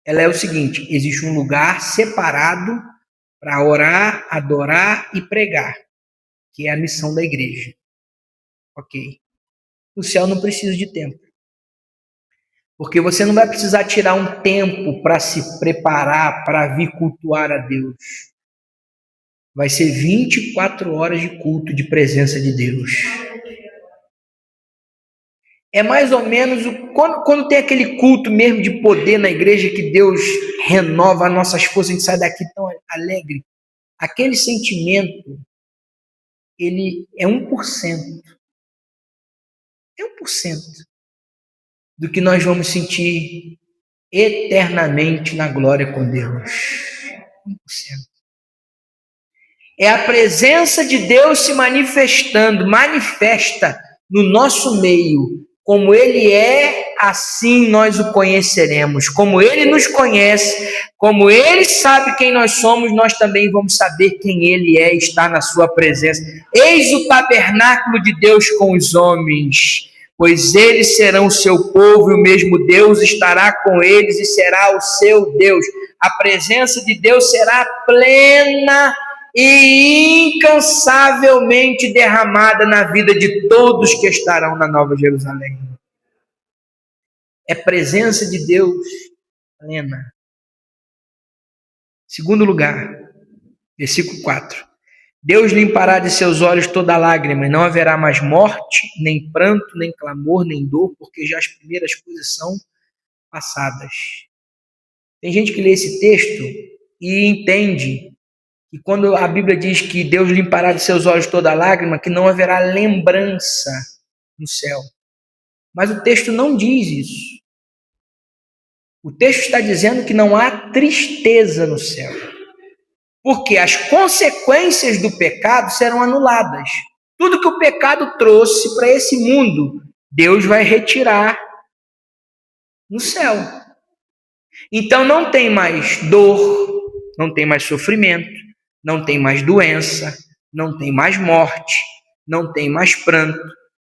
ela é o seguinte: existe um lugar separado para orar, adorar e pregar, que é a missão da igreja. Ok. O céu não precisa de templo. Porque você não vai precisar tirar um tempo para se preparar para vir cultuar a Deus. Vai ser 24 horas de culto, de presença de Deus. É mais ou menos quando tem aquele culto mesmo de poder na igreja, que Deus renova as nossas forças, a gente sai daqui tão alegre. Aquele sentimento, ele é 1%. É 1% do que nós vamos sentir eternamente na glória com Deus. 1%. É a presença de Deus se manifesta no nosso meio. Como Ele é, assim nós o conheceremos. Como Ele nos conhece, como Ele sabe quem nós somos, nós também vamos saber quem Ele é e estar na sua presença. Eis o tabernáculo de Deus com os homens, pois eles serão o seu povo e o mesmo Deus estará com eles e será o seu Deus. A presença de Deus será plena e incansavelmente derramada na vida de todos que estarão na Nova Jerusalém. É presença de Deus plena. Segundo lugar, versículo 4. Deus limpará de seus olhos toda lágrima, e não haverá mais morte, nem pranto, nem clamor, nem dor, porque já as primeiras coisas são passadas. Tem gente que lê esse texto e entende e quando a Bíblia diz que Deus limpará de seus olhos toda lágrima, que não haverá lembrança no céu. Mas o texto não diz isso. O texto está dizendo que não há tristeza no céu. Porque as consequências do pecado serão anuladas. Tudo que o pecado trouxe para esse mundo, Deus vai retirar no céu. Então não tem mais dor, não tem mais sofrimento, não tem mais doença, não tem mais morte, não tem mais pranto,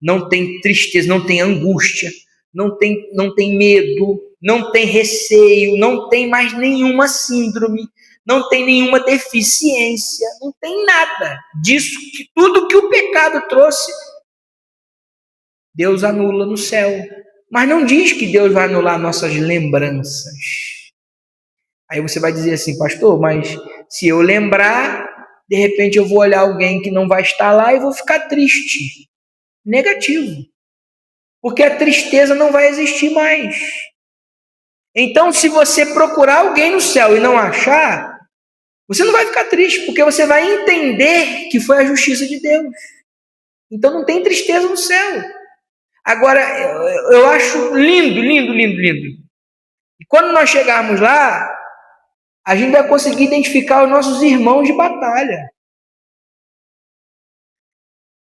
não tem tristeza, não tem angústia, não tem medo, não tem receio, não tem mais nenhuma síndrome, não tem nenhuma deficiência, não tem nada disso, que tudo que o pecado trouxe, Deus anula no céu. Mas não diz que Deus vai anular nossas lembranças. Aí você vai dizer assim: pastor, mas se eu lembrar, de repente eu vou olhar alguém que não vai estar lá e vou ficar triste. Negativo. Porque a tristeza não vai existir mais. Então, se você procurar alguém no céu e não achar, você não vai ficar triste, porque você vai entender que foi a justiça de Deus. Então não tem tristeza no céu. Agora, eu acho lindo, lindo, lindo, lindo. E quando nós chegarmos lá, a gente vai conseguir identificar os nossos irmãos de batalha.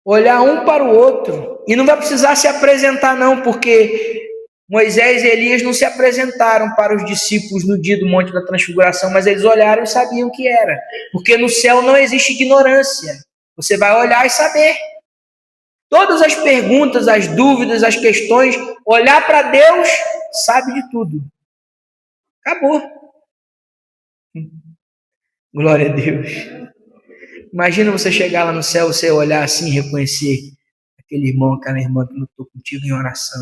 Olhar um para o outro. E não vai precisar se apresentar não, porque Moisés e Elias não se apresentaram para os discípulos no dia do Monte da Transfiguração, mas eles olharam e sabiam o que era. Porque no céu não existe ignorância. Você vai olhar e saber. Todas as perguntas, as dúvidas, as questões, olhar para Deus, sabe de tudo. Acabou. Glória a Deus. Imagina você chegar lá no céu, você olhar assim e reconhecer aquele irmão, aquela irmã que lutou contigo em oração.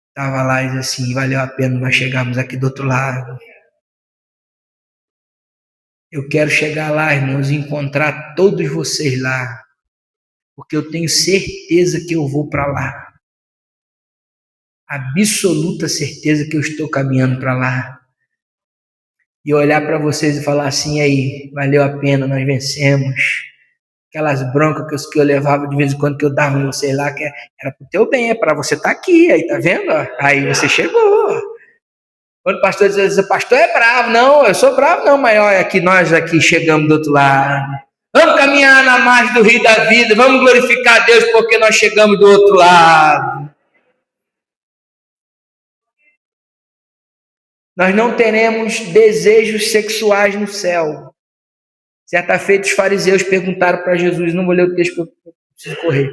Estava lá e diz assim: valeu a pena nós chegarmos aqui do outro lado. Eu quero chegar lá, irmãos, e encontrar todos vocês lá. Porque eu tenho certeza que eu vou para lá. Absoluta certeza que eu estou caminhando para lá. E olhar para vocês e falar assim: aí, valeu a pena, nós vencemos. aquelas broncas que eu levava de vez em quando, que eu dava em vocês lá, que era pro teu bem, é para você estar aqui, aí tá vendo? Aí você chegou. Quando o pastor diz, o pastor é bravo, não, eu sou bravo não, mas olha, aqui, nós aqui chegamos do outro lado. Vamos caminhar na margem do rio da vida, vamos glorificar a Deus porque nós chegamos do outro lado. Nós não teremos desejos sexuais no céu. Certa feita, os fariseus perguntaram para Jesus, não vou ler o texto porque eu preciso correr.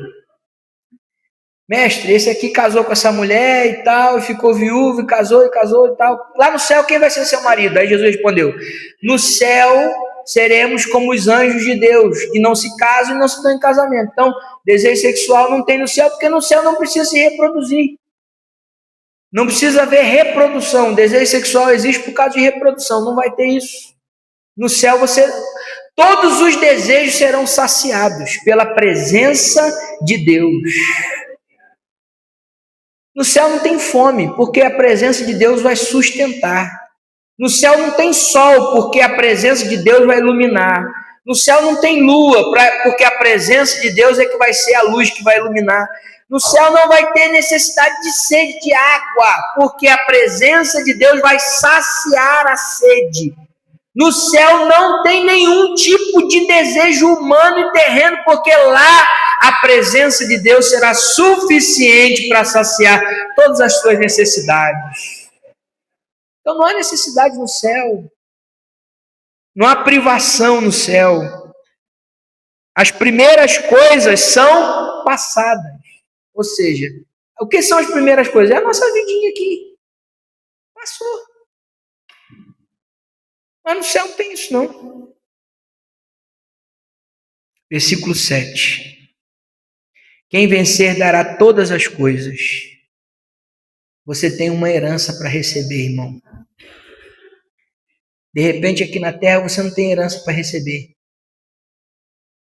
Mestre, esse aqui casou com essa mulher e tal, e ficou viúvo, e casou e tal. Lá no céu, quem vai ser seu marido? Aí Jesus respondeu, no céu seremos como os anjos de Deus, que não se casam e não se dão em casamento. Então, desejo sexual não tem no céu, porque no céu não precisa se reproduzir. Não precisa haver reprodução. Desejo sexual existe por causa de reprodução, não vai ter isso. No céu, todos os desejos serão saciados pela presença de Deus. No céu não tem fome, porque a presença de Deus vai sustentar. No céu não tem sol, porque a presença de Deus vai iluminar. No céu não tem lua, porque a presença de Deus é que vai ser a luz que vai iluminar. No céu não vai ter necessidade de sede de água, porque a presença de Deus vai saciar a sede. No céu não tem nenhum tipo de desejo humano e terreno, porque lá a presença de Deus será suficiente para saciar todas as suas necessidades. Então não há necessidade no céu. Não há privação no céu. As primeiras coisas são passadas. Ou seja, o que são as primeiras coisas? É a nossa vidinha aqui. Passou. Mas no céu não tem isso, não. Versículo 7. Quem vencer dará todas as coisas. Você tem uma herança para receber, irmão. De repente, aqui na terra, você não tem herança para receber.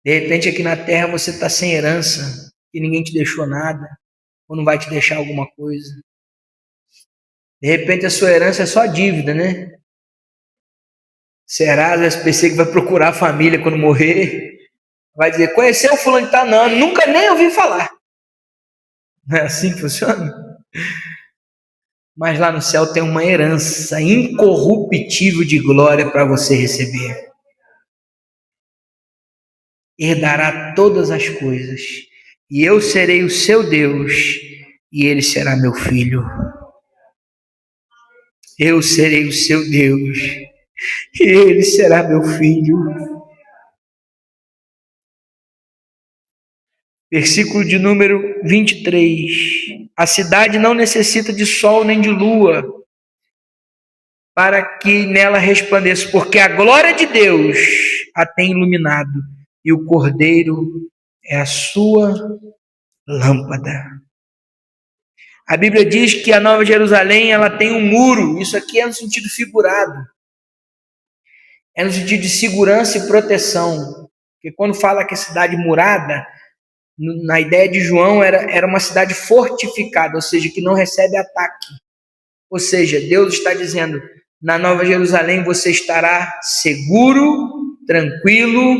De repente, aqui na terra, você está sem herança, e ninguém te deixou nada, ou não vai te deixar alguma coisa. De repente, a sua herança é só dívida, né? Será, às vezes, pensei que vai procurar a família quando morrer. Vai dizer, conheceu o fulano de tal? Não, nunca nem ouvi falar. Não é assim que funciona? Mas lá no céu tem uma herança incorruptível de glória para você receber. Herdará todas as coisas, e eu serei o seu Deus, e ele será meu filho. Eu serei o seu Deus, e ele será meu filho. Versículo de número 23. A cidade não necessita de sol nem de lua, para que nela resplandeça, porque a glória de Deus a tem iluminado, e o Cordeiro é a sua lâmpada. A Bíblia diz que a Nova Jerusalém ela tem um muro, isso aqui é no sentido figurado. É no sentido de segurança e proteção. Porque quando fala que a cidade murada, na ideia de João, era uma cidade fortificada, ou seja, que não recebe ataque. Ou seja, Deus está dizendo, na Nova Jerusalém você estará seguro, tranquilo,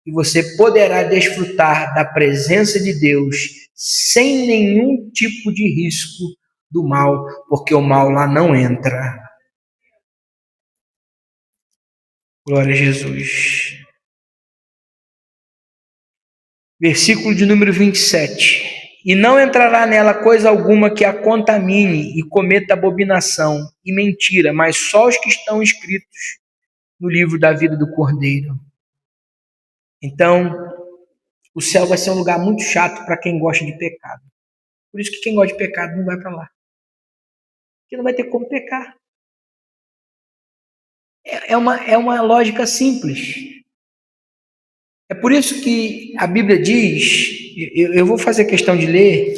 e você poderá desfrutar da presença de Deus sem nenhum tipo de risco do mal, porque o mal lá não entra. Glória a Jesus. Versículo de número 27. E não entrará nela coisa alguma que a contamine e cometa abominação e mentira, mas só os que estão escritos no livro da vida do Cordeiro. Então, o céu vai ser um lugar muito chato para quem gosta de pecado. Por isso que quem gosta de pecado não vai para lá. Porque não vai ter como pecar. É uma lógica simples. É por isso que a Bíblia diz, eu vou fazer questão de ler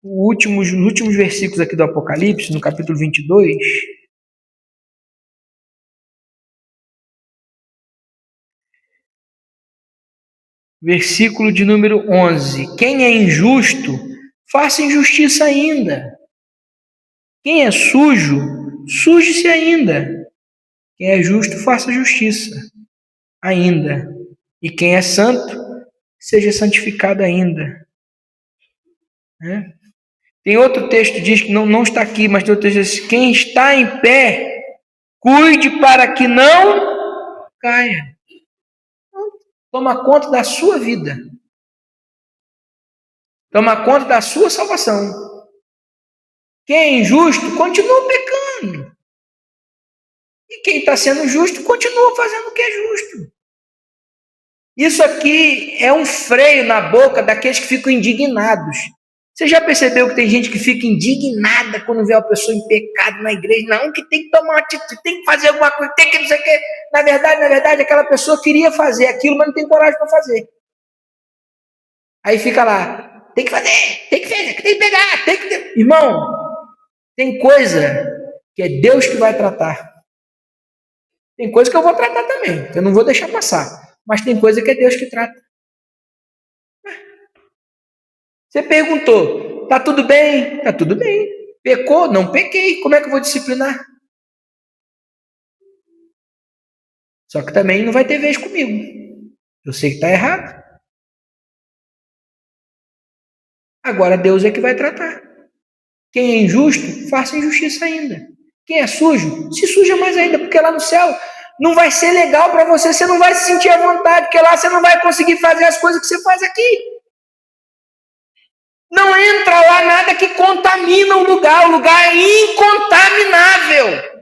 nos últimos versículos aqui do Apocalipse, no capítulo 22, versículo de número 11. Quem é injusto, faça injustiça ainda. Quem é sujo, suje-se ainda. Quem é justo, faça justiça ainda. E quem é santo, seja santificado ainda. Né? Tem outro texto que diz, que não está aqui, mas tem outro texto que diz, quem está em pé, cuide para que não caia. Toma conta da sua vida. Toma conta da sua salvação. Quem é injusto, continua pecando. E quem está sendo justo, continua fazendo o que é justo. Isso aqui é um freio na boca daqueles que ficam indignados. Você já percebeu que tem gente que fica indignada quando vê uma pessoa em pecado na igreja? Não, que tem que tomar uma atitude, tem que fazer alguma coisa, tem que não sei o quê. Na verdade, aquela pessoa queria fazer aquilo, mas não tem coragem para fazer. Aí fica lá, tem que fazer, tem que pegar, tem que... Irmão, tem coisa que é Deus que vai tratar. Tem coisa que eu vou tratar também, que eu não vou deixar passar. Mas tem coisa que é Deus que trata. Você perguntou, tá tudo bem? Tá tudo bem. Pecou? Não pequei. Como é que eu vou disciplinar? Só que também não vai ter vez comigo. Eu sei que tá errado. Agora Deus é que vai tratar. Quem é injusto, faça injustiça ainda. Quem é sujo, se suja mais ainda, porque lá no céu não vai ser legal para você, você não vai se sentir à vontade, porque lá você não vai conseguir fazer as coisas que você faz aqui. Não entra lá nada que contamina o lugar é incontaminável.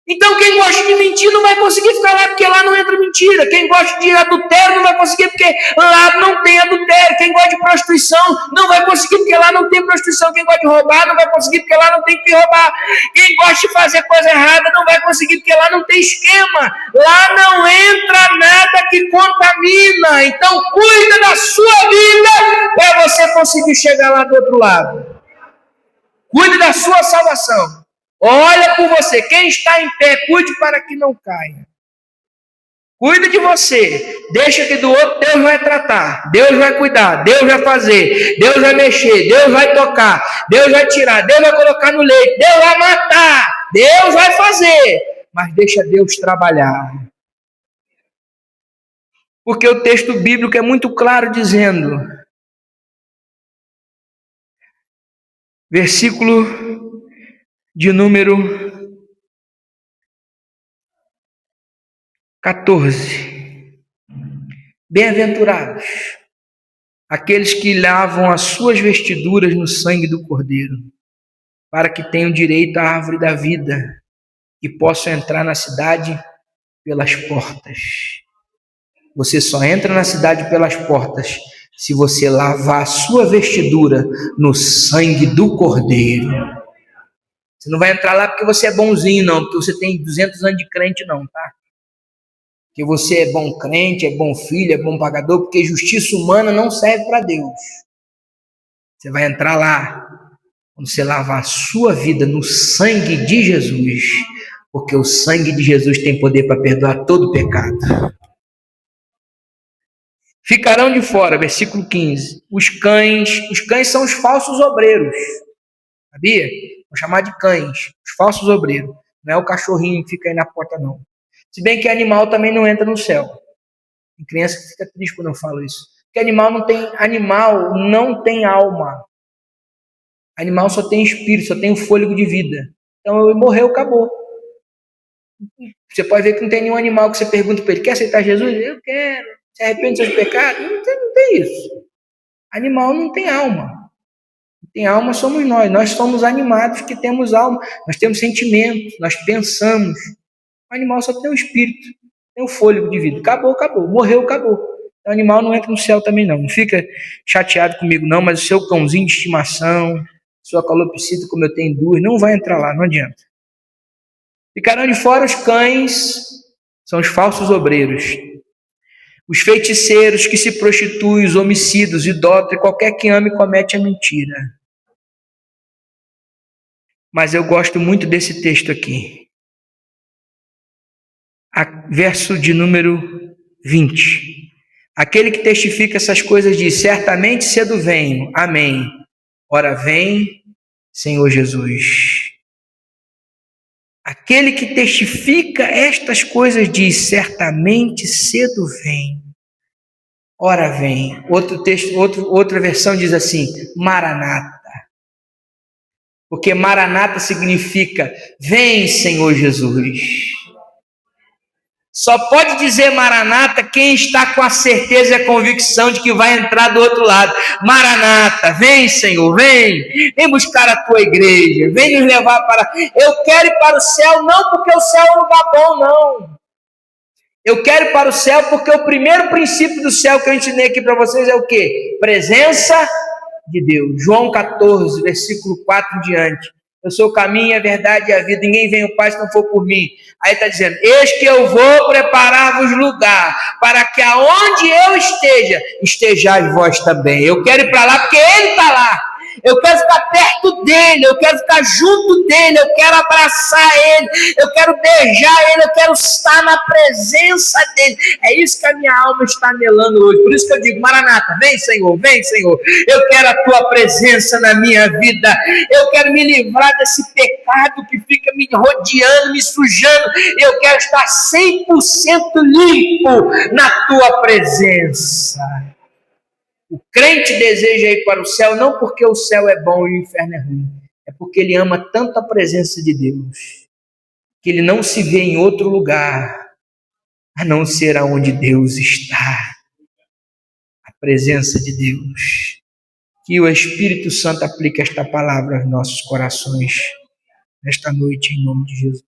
Então quem gosta de mentir não vai conseguir ficar lá, porque lá não entra mentira. Quem gosta de adultério não vai conseguir, porque lá não tem adultério. Quem gosta de prostituição não vai conseguir, porque lá não tem prostituição. Quem gosta de roubar não vai conseguir, porque lá não tem que roubar. Quem gosta de fazer coisa errada não vai conseguir, porque lá não tem esquema. Lá não entra nada que contamina. Então cuida da sua vida para você conseguir chegar lá do outro lado. Cuide da sua salvação. Olha por você. Quem está em pé, cuide para que não caia. Cuida de você. Deixa que do outro Deus vai tratar. Deus vai cuidar. Deus vai fazer. Deus vai mexer. Deus vai tocar. Deus vai tirar. Deus vai colocar no leito. Deus vai matar. Deus vai fazer. Mas deixa Deus trabalhar. Porque o texto bíblico é muito claro dizendo, versículo de número 14. Bem-aventurados aqueles que lavam as suas vestiduras no sangue do Cordeiro, para que tenham direito à árvore da vida e possam entrar na cidade pelas portas. Você só entra na cidade pelas portas se você lavar a sua vestidura no sangue do Cordeiro. Você não vai entrar lá porque você é bonzinho, não, porque você tem 200 anos de crente, não, tá? Que você é bom crente, é bom filho, é bom pagador, porque justiça humana não serve para Deus. Você vai entrar lá quando você lavar a sua vida no sangue de Jesus, porque o sangue de Jesus tem poder para perdoar todo pecado. Ficarão de fora, versículo 15, os cães são os falsos obreiros, sabia? Vou chamar de cães, os falsos obreiros, não é o cachorrinho que fica aí na porta, não. Se bem que animal também não entra no céu. Tem criança que fica triste quando eu falo isso. Porque animal não tem alma. Animal só tem espírito, só tem o fôlego de vida. Então ele morreu, acabou. Você pode ver que não tem nenhum animal que você pergunta para ele, quer aceitar Jesus? Eu quero. Se arrepende dos seus pecados? Não tem isso. Animal não tem alma. Tem alma somos nós. Nós somos animados que temos alma. Nós temos sentimentos, nós pensamos. O animal só tem o espírito, tem o fôlego de vida. Acabou. Morreu, acabou. O animal não entra no céu também, não. Não fica chateado comigo, não, mas o seu cãozinho de estimação, sua calopsita, como eu tenho duas, não vai entrar lá, não adianta. Ficarão de fora os cães, são os falsos obreiros. Os feiticeiros que se prostituem, os homicidas, idólatras, qualquer que ame comete a mentira. Mas eu gosto muito desse texto aqui. Verso de número 20. Aquele que testifica essas coisas diz, certamente cedo venho. Amém. Ora vem, Senhor Jesus. Aquele que testifica estas coisas diz, certamente cedo vem. ora vem. Outro texto, outra versão diz assim, Maranata. Porque Maranata significa, vem, Senhor Jesus. Só pode dizer Maranata quem está com a certeza e a convicção de que vai entrar do outro lado. Maranata, vem, Senhor, vem. Vem buscar a tua igreja. Vem nos levar para... Eu quero ir para o céu, não porque o céu é um lugar bom, não. Eu quero ir para o céu porque o primeiro princípio do céu que eu ensinei aqui para vocês é o quê? Presença de Deus. João 14, versículo 4 em diante. Eu sou o caminho, a verdade e a vida. Ninguém vem ao Pai se não for por mim. Aí está dizendo, eis que eu vou preparar-vos lugar, para que aonde eu esteja, estejais vós também. Eu quero ir para lá porque Ele está lá. Eu quero ficar perto dele, eu quero ficar junto dele, eu quero abraçar ele, eu quero beijar ele, eu quero estar na presença dele. É isso que a minha alma está anelando hoje. Por isso que eu digo, Maranata, vem Senhor, vem Senhor. Eu quero a tua presença na minha vida. Eu quero me livrar desse pecado que fica me rodeando, me sujando. Eu quero estar 100% limpo na tua presença. O crente deseja ir para o céu não porque o céu é bom e o inferno é ruim. É porque ele ama tanto a presença de Deus, que ele não se vê em outro lugar, a não ser aonde Deus está. A presença de Deus. Que o Espírito Santo aplique esta palavra aos nossos corações, nesta noite, em nome de Jesus.